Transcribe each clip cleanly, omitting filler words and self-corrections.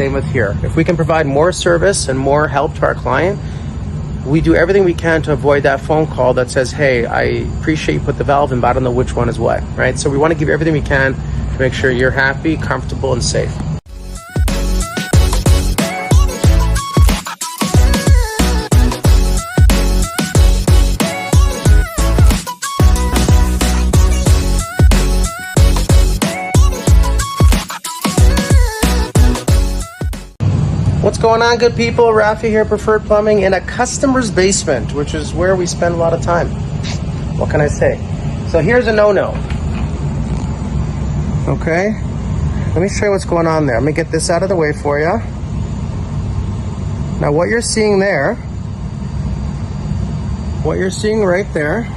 Same with here. If we can provide more service and more help to our client, we do everything we can to avoid that phone call that says, hey, I appreciate you put the valve in, but I don't know which one is what, right? So we want to give everything we can to make sure you're happy, comfortable, and safe. What's going on, good people? Raphie here, Preferred Plumbing, in a customer's basement, which is where we spend a lot of time. What can I say? So here's a no-no. Okay, let me show you what's going on there. Let me get this out of the way for you. Now what you're seeing there, what you're seeing right there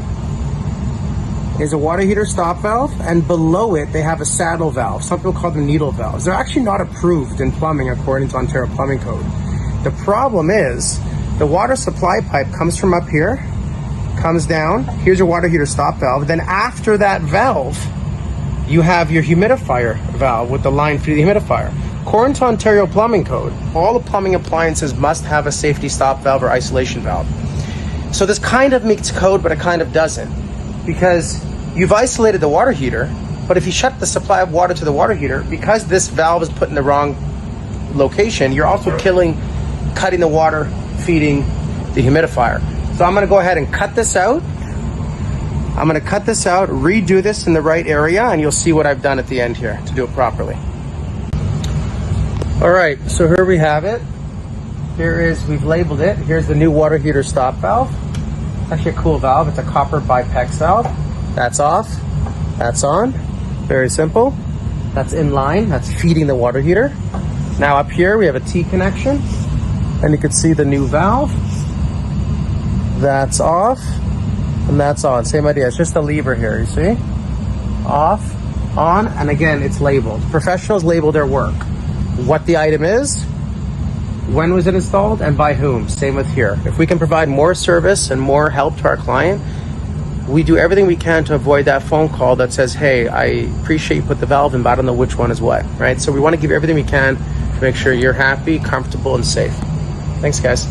is a water heater stop valve, and below it they have a saddle valve. Some people call them needle valves. They're actually not approved in plumbing according to Ontario Plumbing Code. The problem is the water supply pipe comes from up here, comes down, here's your water heater stop valve, then after that valve you have your humidifier valve with the line feeding the humidifier. According to Ontario Plumbing Code, all the plumbing appliances must have a safety stop valve or isolation valve. So this kind of meets code, but it kind of doesn't, because you've isolated the water heater, but if you shut the supply of water to the water heater, because this valve is put in the wrong location, you're also cutting the water feeding the humidifier. So I'm gonna go ahead and cut this out. I'm gonna cut this out, redo this in the right area, and you'll see what I've done at the end here to do it properly. All right, so here we have it. We've labeled it. Here's the new water heater stop valve. It's actually a cool valve. It's a copper bipex valve. That's off, that's on. Very simple. That's in line, that's feeding the water heater. Now up here we have a T connection, and you can see the new valve. That's off, and that's on. Same idea, it's just a lever here, you see? Off, on, and again, it's labeled. Professionals label their work. What the item is, when was it installed, and by whom. Same with here. If we can provide more service and more help to our client, we do everything we can to avoid that phone call that says, hey, I appreciate you put the valve in, but I don't know which one is what, right? So we want to give everything we can to make sure you're happy, comfortable, and safe. Thanks, guys.